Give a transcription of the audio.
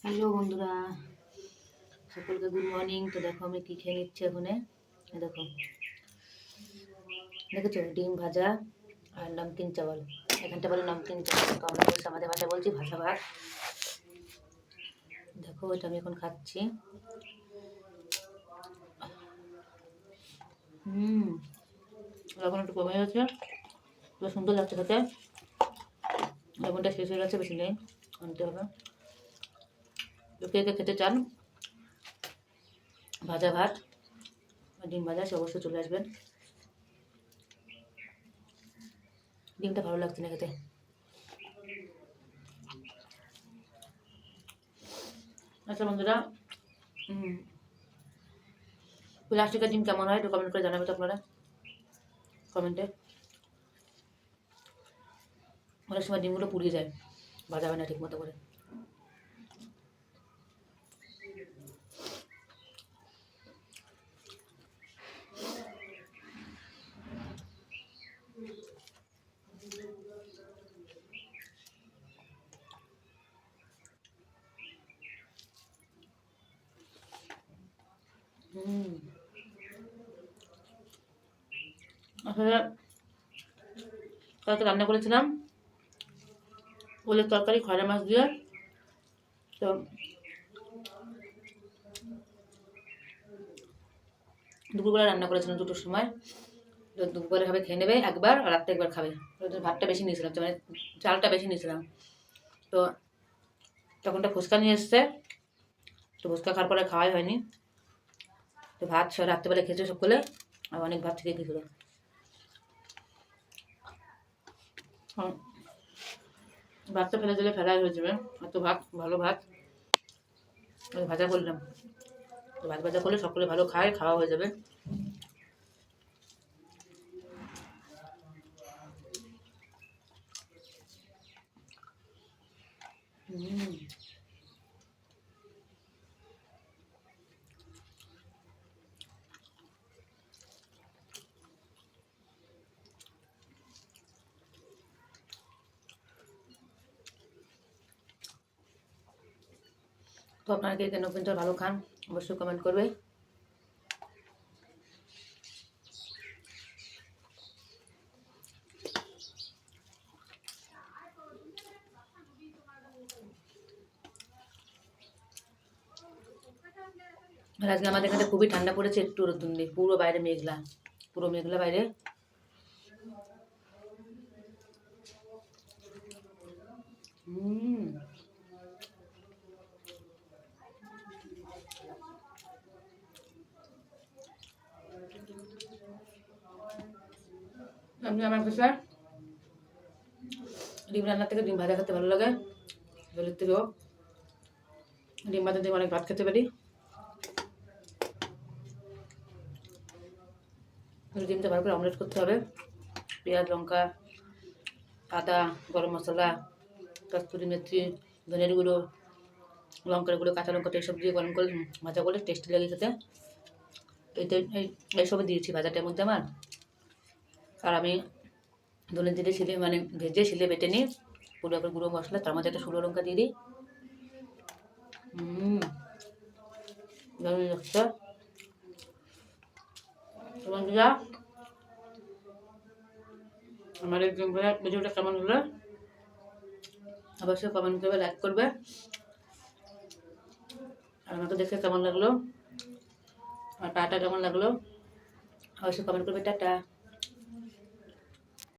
Hello বন্ধুরা, সকলকে good morning. তো দেখো আমি কি খেয়ে নিচ্ছি এখন। দেখো, দেখেছো, ডিম ভাজা আর নমকিন চাওয়াল। এখানটা বলে নমকিন চাওয়াল, তো আমরা বলছি, আমাদের ভাষায় বলছি ভাজা ভাত। দেখো, এটা আমি এখন খাচ্ছি। লবণ একটু কমে গেছে, খুব সুন্দর লাগছে খেতে। লবণটা শেষ হয়ে গেছে, বেশি নেই, আনতে হবে। তো কে কে খেতে চান ভাজা ভাত ডিম ভাজা, সে অবশ্যই চলে আসবেন। ডিমটা ভালো লাগছে না খেতে। আচ্ছা বন্ধুরা, প্লাস্টিকের ডিম কেমন হয় একটু কমেন্ট করে জানাবে তো আপনারা, কমেন্টে। অনেক সময় ডিমগুলো পুড়িয়ে যায়, ভাজা হয় না ঠিক মতো করে। আসলে কালকে রান্না করেছিলাম ওলের তরকারি খয়রা মাছ দিয়ে। তো দুপুরবেলা রান্না করেছিলাম 2টোর সময়। তো দুপুরে খাবে, খেয়ে নেবে একবার, আর রাত্রে একবার খাবে। তো ভাতটা বেশি নিয়েছিলাম, মানে চালটা বেশি নিয়েছিলাম। তো তখনটা ফুচকা নিয়ে এসছে, তো ফুচকা খাওয়ার পরে খাওয়াই হয়নি। তো ভাত রাত্রেবেলা খেয়েছে সকলে, আর অনেক ভাত থেকে গেছিলো। ভাতটা ফেলে দিলে ফেলাই হয়ে যাবে, এত ভাত, ভালো ভাত। ভাজা করলাম, তো ভাত ভাজা করলে সকলে ভালো খায়, খাওয়া হয়ে যাবে। তো আপনারা কে কেন কিন্তু ভালো খান অবশ্যই কমেন্ট করবে। আর আজকে আমাদের এখানে খুবই ঠান্ডা পড়েছে, একটু রোদ নেই, পুরো বাইরে মেঘলা, পুরো মেঘলা বাইরে। আমি আমার কাছে ডিম রান্নার থেকে ডিম ভাজা খেতে ভালো লাগে, জলের থেকেও। ডিম ভাজা দিয়ে অনেক ভাত খেতে পারি। ডিমটা ভালো করে অমলেট করতে হবে, পেঁয়াজ, লঙ্কা, আদা, গরম মশলা, কস্তুরি মেথি, ধনের গুঁড়ো, লঙ্কার গুঁড়ো, কাঁচা লঙ্কা, এইসব দিয়ে গরম করে ভাজা করলে টেস্টি লাগে খেতে। এইসবই দিয়েছি ভাজাটার মধ্যে আমার। আর আমি ধনে জিরে শিলে, মানে ভেজে শিলে বেটে নিই পুরো করে গুঁড়ো মশলা, তার মধ্যে একটা শুকনো লঙ্কা দিয়ে দিই। দারুণ লাগছে বন্ধুরা। আমার এই ভিডিওটা কেমন হলো অবশ্যই কমেন্ট করবে, লাইক করবে। আর আমাকে দেখে কেমন লাগলো, আর টাটা কেমন লাগলো অবশ্যই কমেন্ট করবে। টাটা।